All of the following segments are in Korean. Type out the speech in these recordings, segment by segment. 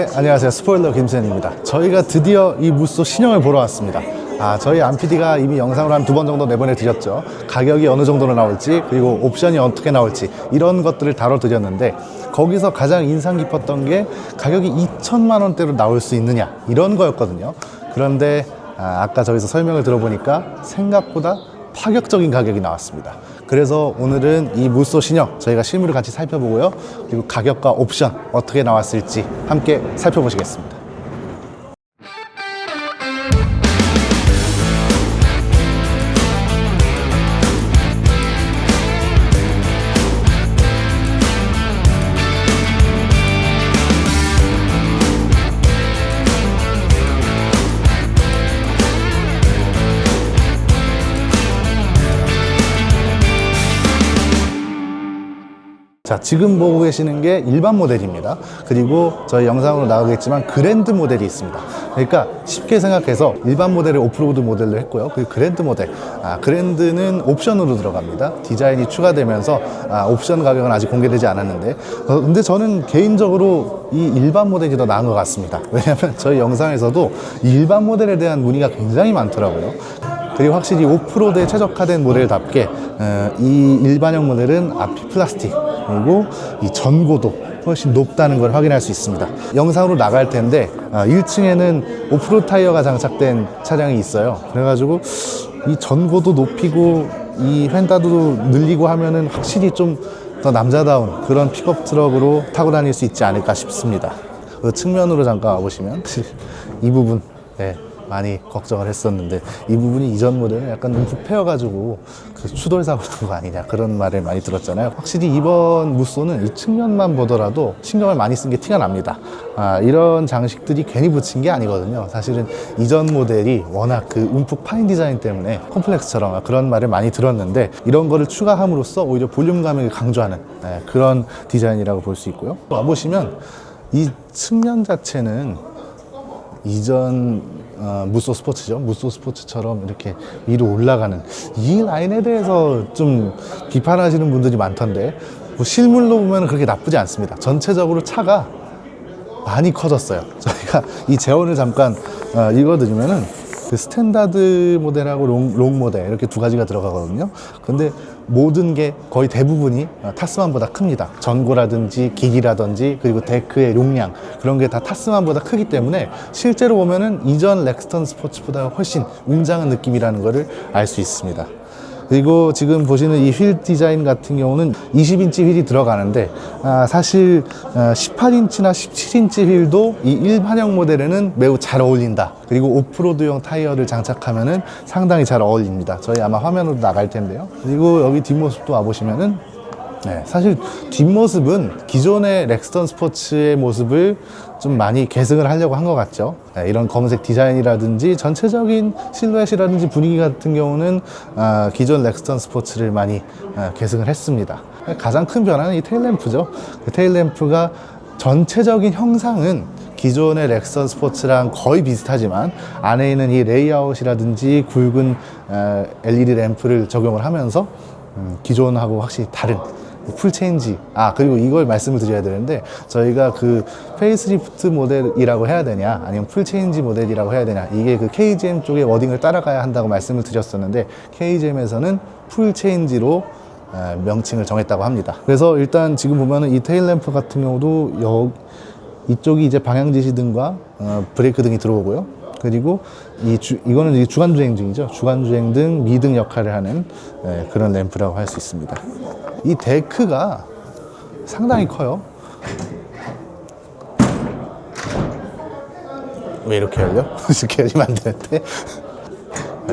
네, 안녕하세요. 스포일러 김센입니다. 저희가 드디어 이 무쏘 신형을 보러 왔습니다. 저희 안PD가 이미 영상으로 한 2번 정도 내보내드렸죠. 가격이 어느 정도로 나올지, 그리고 옵션이 어떻게 나올지, 이런 것들을 다뤄드렸는데, 거기서 가장 인상 깊었던 게 가격이 2천만 원대로 나올 수 있느냐, 이런 거였거든요. 그런데 아까 저기서 설명을 들어보니까 생각보다 파격적인 가격이 나왔습니다. 그래서 오늘은 이 무쏘 신형 저희가 실물을 같이 살펴보고요. 그리고 가격과 옵션 어떻게 나왔을지 함께 살펴보시겠습니다. 자, 지금 보고 계시는 게 일반 모델입니다. 그리고 저희 영상으로 나오겠지만 그랜드 모델이 있습니다. 그러니까 쉽게 생각해서 일반 모델을 오프로드 모델로 했고요. 그리고 그랜드 모델, 그랜드는 옵션으로 들어갑니다. 디자인이 추가되면서 옵션 가격은 아직 공개되지 않았는데, 근데 저는 개인적으로 이 일반 모델이 더 나은 것 같습니다. 왜냐하면 저희 영상에서도 이 일반 모델에 대한 문의가 굉장히 많더라고요. 그리고 확실히 오프로드에 최적화된 모델답게 이 일반형 모델은 앞이 플라스틱, 그리고 이 전고도 훨씬 높다는 걸 확인할 수 있습니다. 영상으로 나갈 텐데 1층에는 오프로드 타이어가 장착된 차량이 있어요. 그래가지고 이 전고도 높이고 이 휀다도 늘리고 하면은 확실히 좀 더 남자다운 그런 픽업 트럭으로 타고 다닐 수 있지 않을까 싶습니다. 그 측면으로 잠깐 와보시면 이 부분, 네, 많이 걱정을 했었는데, 이 부분이 이전 모델은 약간 움푹 패여가지고 그 추돌 사고 난 거 아니냐, 그런 말을 많이 들었잖아요. 확실히 이번 무쏘는 이 측면만 보더라도 신경을 많이 쓴 게 티가 납니다. 이런 장식들이 괜히 붙인 게 아니거든요. 사실은 이전 모델이 워낙 그 움푹 파인 디자인 때문에 콤플렉스처럼 그런 말을 많이 들었는데, 이런 거를 추가함으로써 오히려 볼륨감을 강조하는 그런 디자인이라고 볼 수 있고요. 와보시면 이 측면 자체는 이전 무쏘 스포츠죠. 무쏘 스포츠처럼 이렇게 위로 올라가는 이 라인에 대해서 좀 비판하시는 분들이 많던데, 뭐 실물로 보면 그렇게 나쁘지 않습니다. 전체적으로 차가 많이 커졌어요. 저희가 이 제원을 잠깐 읽어드리면은 그 스탠다드 모델하고 롱 모델 이렇게 두 가지가 들어가거든요. 근데 모든 게 거의 대부분이 타스만보다 큽니다. 전고라든지 기기라든지 그리고 데크의 용량, 그런 게 다 타스만보다 크기 때문에 실제로 보면은 이전 렉스턴 스포츠보다 훨씬 웅장한 느낌이라는 것을 알 수 있습니다. 그리고 지금 보시는 이 휠 디자인 같은 경우는 20인치 휠이 들어가는데, 사실 18인치나 17인치 휠도 이 일반형 모델에는 매우 잘 어울린다. 그리고 오프로드용 타이어를 장착하면은 상당히 잘 어울립니다. 저희 아마 화면으로 나갈 텐데요. 그리고 여기 뒷모습도 와보시면은, 사실 뒷모습은 기존의 렉스턴 스포츠의 모습을 좀 많이 계승을 하려고 한 것 같죠. 이런 검은색 디자인이라든지 전체적인 실루엣이라든지 분위기 같은 경우는 기존 렉스턴 스포츠를 많이 계승을 했습니다. 가장 큰 변화는 이 테일램프죠. 그 테일램프가 전체적인 형상은 기존의 렉선 스포츠랑 거의 비슷하지만 안에 있는 이 레이아웃이라든지 굵은 LED 램프를 적용을 하면서 기존하고 확실히 다른 풀체인지, 그리고 이걸 말씀을 드려야 되는데, 저희가 그 페이스리프트 모델이라고 해야 되냐 아니면 풀체인지 모델이라고 해야 되냐, 이게 그 KGM 쪽의 워딩을 따라가야 한다고 말씀을 드렸었는데, KGM에서는 풀체인지로 명칭을 정했다고 합니다. 그래서 일단 지금 보면은 이 테일램프 같은 경우도 이쪽이 이제 방향지시등과 브레이크 등이 들어오고요. 그리고 이거는 이제 주간주행등이죠. 주간주행등, 미등 역할을 하는 그런 램프라고 할 수 있습니다. 이 데크가 상당히 커요. 왜 이렇게 열려? 이렇게 열리면 안 되는데.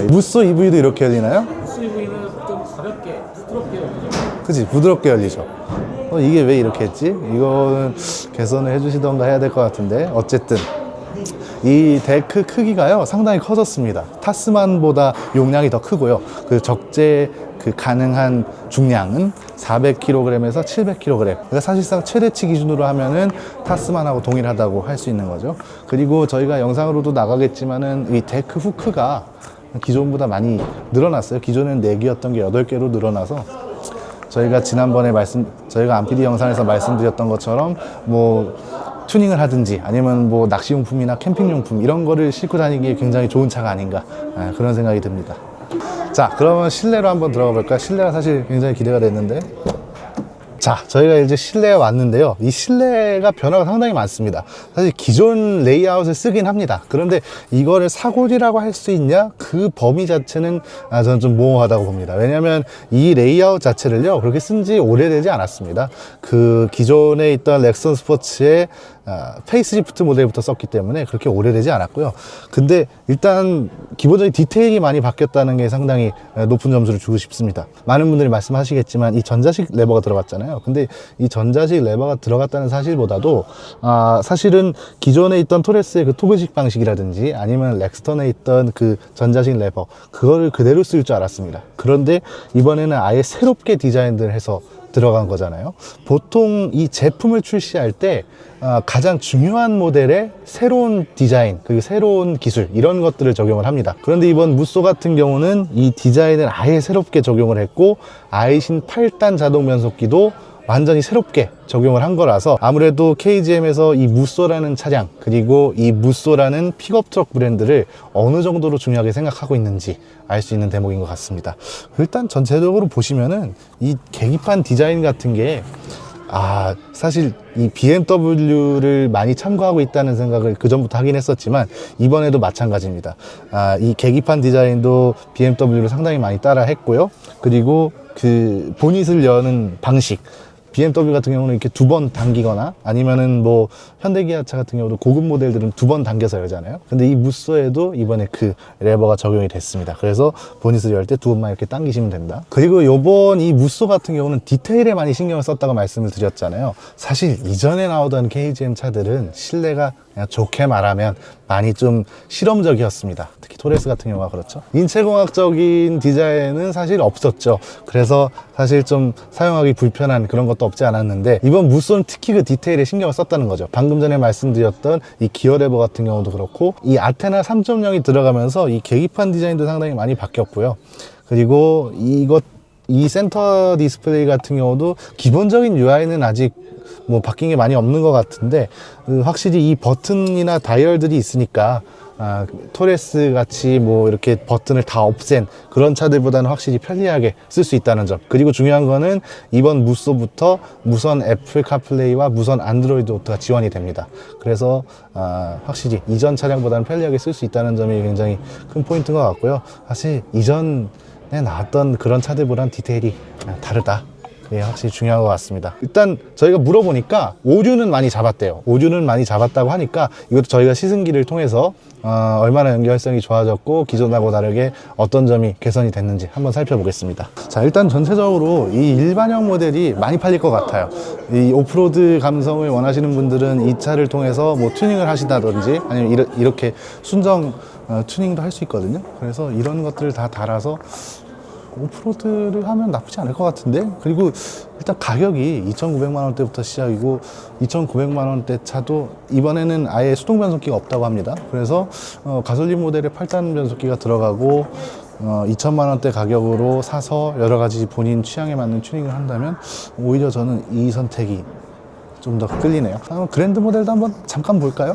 무쏘 EV도 이렇게 열리나요? 무쏘 EV는 좀 가볍게, 부드럽게 열리죠. 그치, 부드럽게 열리죠. 이게 왜 이렇게 했지? 이거는 개선을 해주시던가 해야 될 것 같은데, 어쨌든 이 데크 크기가요 상당히 커졌습니다. 타스만보다 용량이 더 크고요. 그 적재 가능한 중량은 400kg에서 700kg. 그러니까 사실상 최대치 기준으로 하면은 타스만하고 동일하다고 할 수 있는 거죠. 그리고 저희가 영상으로도 나가겠지만은 이 데크 후크가 기존보다 많이 늘어났어요. 기존에는 4개였던 게 8개로 늘어나서, 저희가 지난번에 저희가 안PD 영상에서 말씀드렸던 것처럼 뭐 튜닝을 하든지 아니면 뭐 낚시용품이나 캠핑용품 이런 거를 싣고 다니기에 굉장히 좋은 차가 아닌가 그런 생각이 듭니다. 자, 그러면 실내로 한번 들어가 볼까요? 실내가 사실 굉장히 기대가 됐는데, 자, 저희가 이제 실내에 왔는데요. 이 실내가 변화가 상당히 많습니다. 사실 기존 레이아웃을 쓰긴 합니다. 그런데 이거를 사골이라고 할 수 있냐? 그 범위 자체는 저는 좀 모호하다고 봅니다. 왜냐하면 이 레이아웃 자체를요, 그렇게 쓴 지 오래되지 않았습니다. 그 기존에 있던 렉선 스포츠의 페이스리프트 모델부터 썼기 때문에 그렇게 오래되지 않았고요. 근데 일단 기본적인 디테일이 많이 바뀌었다는 게 상당히 높은 점수를 주고 싶습니다. 많은 분들이 말씀하시겠지만 이 전자식 레버가 들어갔잖아요. 근데 이 전자식 레버가 들어갔다는 사실보다도 사실은 기존에 있던 토레스의 그 토그식 방식이라든지 아니면 렉스턴에 있던 그 전자식 레버, 그거를 그대로 쓸 줄 알았습니다. 그런데 이번에는 아예 새롭게 디자인을 해서 들어간 거잖아요. 보통 이 제품을 출시할 때 가장 중요한 모델의 새로운 디자인, 그리고 새로운 기술, 이런 것들을 적용을 합니다. 그런데 이번 무쏘 같은 경우는 이 디자인을 아예 새롭게 적용을 했고, 아이신 8단 자동 변속기도 완전히 새롭게 적용을 한 거라서 아무래도 KGM에서 이 무쏘라는 차량, 그리고 이 무쏘라는 픽업 트럭 브랜드를 어느 정도로 중요하게 생각하고 있는지 알 수 있는 대목인 것 같습니다. 일단 전체적으로 보시면은 이 계기판 디자인 같은 게 사실 이 BMW를 많이 참고하고 있다는 생각을 그전부터 하긴 했었지만 이번에도 마찬가지입니다. 이 계기판 디자인도 BMW를 상당히 많이 따라 했고요. 그리고 그 보닛을 여는 방식, BMW 같은 경우는 이렇게 두 번 당기거나 아니면은 뭐 현대기아차 같은 경우도 고급 모델들은 두 번 당겨서 열잖아요. 근데 이 무쏘에도 이번에 그 레버가 적용이 됐습니다. 그래서 보닛을 열 때 두 번만 이렇게 당기시면 된다. 그리고 요번 이 무쏘 같은 경우는 디테일에 많이 신경을 썼다고 말씀을 드렸잖아요. 사실 이전에 나오던 KGM 차들은 실내가 그냥 좋게 말하면 많이 좀 실험적이었습니다. 특히 토레스 같은 경우가 그렇죠. 인체공학적인 디자인은 사실 없었죠. 그래서 사실 좀 사용하기 불편한 그런 것도 없지 않았는데, 이번 무쏘는 특히 그 디테일에 신경을 썼다는 거죠. 방금 전에 말씀드렸던 이 기어 레버 같은 경우도 그렇고, 이 아테나 3.0이 들어가면서 이 계기판 디자인도 상당히 많이 바뀌었고요. 그리고 이 센터 디스플레이 같은 경우도 기본적인 UI는 아직 뭐 바뀐 게 많이 없는 것 같은데, 확실히 이 버튼이나 다이얼들이 있으니까 토레스 같이 뭐 이렇게 버튼을 다 없앤 그런 차들보다는 확실히 편리하게 쓸 수 있다는 점. 그리고 중요한 거는 이번 무쏘부터 무선 애플 카플레이와 무선 안드로이드 오토가 지원이 됩니다. 그래서 확실히 이전 차량보다는 편리하게 쓸 수 있다는 점이 굉장히 큰 포인트인 것 같고요. 사실 이전에 나왔던 그런 차들보다는 디테일이 다르다. 예, 확실히 중요한 것 같습니다. 일단 저희가 물어보니까 오류는 많이 잡았대요. 오류는 많이 잡았다고 하니까 이것도 저희가 시승기를 통해서 얼마나 연결성이 좋아졌고 기존하고 다르게 어떤 점이 개선이 됐는지 한번 살펴보겠습니다. 자, 일단 전체적으로 이 일반형 모델이 많이 팔릴 것 같아요. 이 오프로드 감성을 원하시는 분들은 이 차를 통해서 뭐 튜닝을 하시다든지 아니면 이렇게 순정 튜닝도 할 수 있거든요. 그래서 이런 것들을 다 달아서 오프로드를 하면 나쁘지 않을 것 같은데. 그리고 일단 가격이 2,900만 원대부터 시작이고 2,900만 원대 차도 이번에는 아예 수동 변속기가 없다고 합니다. 그래서 가솔린 모델에 8단 변속기가 들어가고 2천만 원대 가격으로 사서 여러 가지 본인 취향에 맞는 튜닝을 한다면 오히려 저는 이 선택이 좀 더 끌리네요. 그럼 그랜드 모델도 한번 잠깐 볼까요?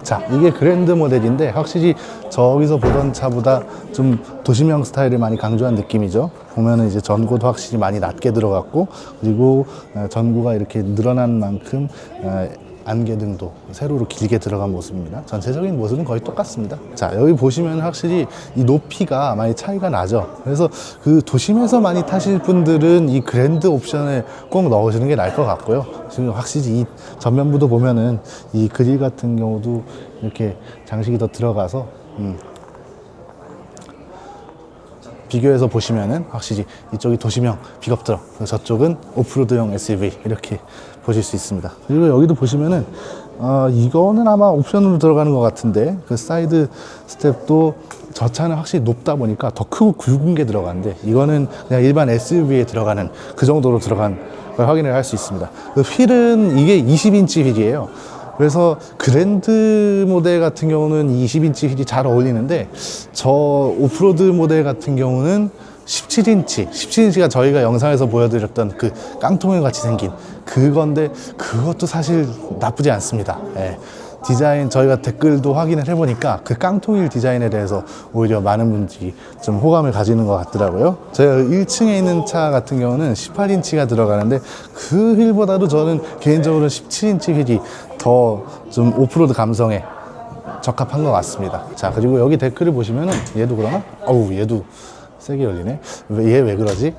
자, 이게 그랜드 모델인데 확실히 저기서 보던 차보다 좀 도심형 스타일을 많이 강조한 느낌이죠. 보면은 이제 전고도 확실히 많이 낮게 들어갔고, 그리고 전고가 이렇게 늘어난 만큼 안개등도 세로로 길게 들어간 모습입니다. 전체적인 모습은 거의 똑같습니다. 자, 여기 보시면 확실히 이 높이가 많이 차이가 나죠. 그래서 그 도심에서 많이 타실 분들은 이 그랜드 옵션을 꼭 넣으시는 게 나을 것 같고요. 지금 확실히 이 전면부도 보면은 이 그릴 같은 경우도 이렇게 장식이 더 들어가서 비교해서 보시면은 확실히 이쪽이 도심형 픽업 트럭, 저쪽은 오프로드형 SUV 이렇게 보실 수 있습니다. 그리고 여기도 보시면은 이거는 아마 옵션으로 들어가는 것 같은데, 그 사이드 스텝도 저 차는 확실히 높다 보니까 더 크고 굵은 게 들어가는데 이거는 그냥 일반 SUV에 들어가는 그 정도로 들어간 걸 확인을 할 수 있습니다. 그 휠은 이게 20인치 휠이에요. 그래서 그랜드 모델 같은 경우는 20인치 휠이 잘 어울리는데, 저 오프로드 모델 같은 경우는 17인치가 저희가 영상에서 보여드렸던 그 깡통을 같이 생긴 그건데 그것도 사실 나쁘지 않습니다. 예. 디자인 저희가 댓글도 확인을 해보니까 그 깡통휠 디자인에 대해서 오히려 많은 분들이 좀 호감을 가지는 것 같더라고요. 저희가 1층에 있는 차 같은 경우는 18인치가 들어가는데 그 휠보다도 저는 개인적으로 17인치 휠이 더 좀 오프로드 감성에 적합한 것 같습니다. 자, 그리고 여기 댓글을 보시면은 얘도 그러나? 어우, 얘도 세게 열리네. 얘 왜 그러지?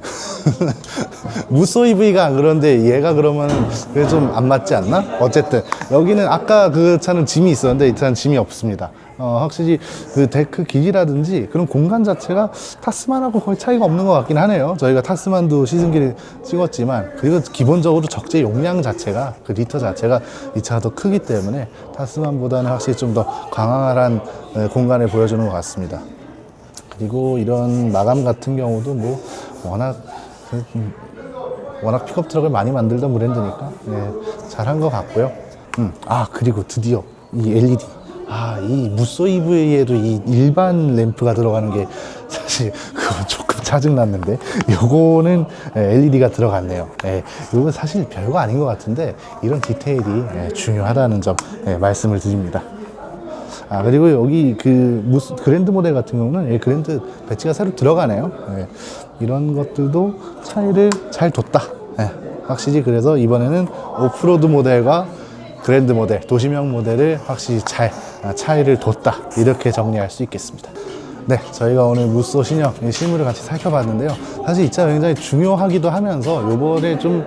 무쏘 EV가 안 그런데 얘가 그러면 그게 좀 안 맞지 않나? 어쨌든 여기는 아까 그 차는 짐이 있었는데 이 차는 짐이 없습니다. 확실히 그 데크 길이라든지 그런 공간 자체가 타스만하고 거의 차이가 없는 것 같긴 하네요. 저희가 타스만도 시승기를 찍었지만 그리고 기본적으로 적재 용량 자체가 그 리터 자체가 이 차가 더 크기 때문에 타스만보다는 확실히 좀 더 광활한 공간을 보여주는 것 같습니다. 그리고 이런 마감 같은 경우도 뭐 워낙 픽업 트럭을 많이 만들던 브랜드니까 잘한 것 같고요. 그리고 드디어 이 LED 이 무쏘 EV에도 이 일반 램프가 들어가는 게 사실 그건 조금 짜증났는데 요거는 LED가 들어갔네요. 이건 사실 별거 아닌 것 같은데 이런 디테일이 중요하다는 점 말씀을 드립니다. 그리고 여기 그랜드 모델 같은 경우는 그랜드 배치가 새로 들어가네요. 이런 것들도 차이를 잘 뒀다. 확실히 그래서 이번에는 오프로드 모델과 그랜드 모델, 도시명 모델을 확실히 잘 차이를 뒀다. 이렇게 정리할 수 있겠습니다. 네, 저희가 오늘 무쏘 신형 실물을 같이 살펴봤는데요. 사실 이 차 굉장히 중요하기도 하면서 요번에 좀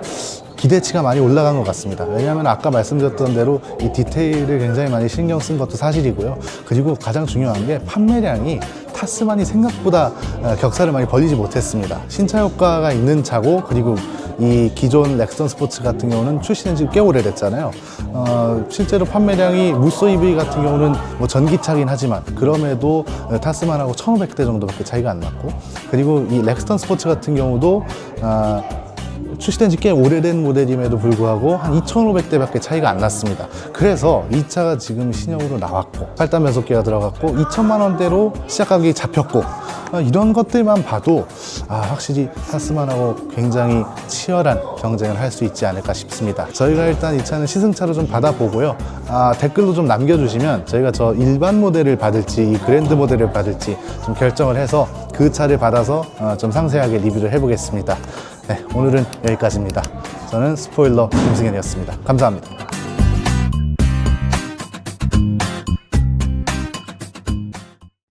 기대치가 많이 올라간 것 같습니다. 왜냐하면 아까 말씀드렸던 대로 이 디테일을 굉장히 많이 신경 쓴 것도 사실이고요. 그리고 가장 중요한 게 판매량이 타스만이 생각보다 격차를 많이 벌리지 못했습니다. 신차 효과가 있는 차고 그리고 이 기존 렉선 스포츠 같은 경우는 출시된 지 꽤 오래됐잖아요. 실제로 판매량이 무쏘 EV 같은 경우는 뭐 전기차긴 하지만 그럼에도 타스만하고 1500대 정도밖에 차이가 안 났고 그리고 이 렉스턴 스포츠 같은 경우도 출시된 지 꽤 오래된 모델임에도 불구하고 한 2,500대밖에 차이가 안 났습니다. 그래서 이 차가 지금 신형으로 나왔고 8단 변속기가 들어갔고 2천만 원대로 시작 가격이 잡혔고 이런 것들만 봐도 확실히 타스만하고 굉장히 치열한 경쟁을 할 수 있지 않을까 싶습니다. 저희가 일단 이 차는 시승차로 좀 받아보고요. 댓글로 좀 남겨주시면 저희가 저 일반 모델을 받을지 이 그랜드 모델을 받을지 좀 결정을 해서 그 차를 받아서 좀 상세하게 리뷰를 해보겠습니다. 네, 오늘은 여기까지입니다. 저는 스포일러 김승현이었습니다. 감사합니다.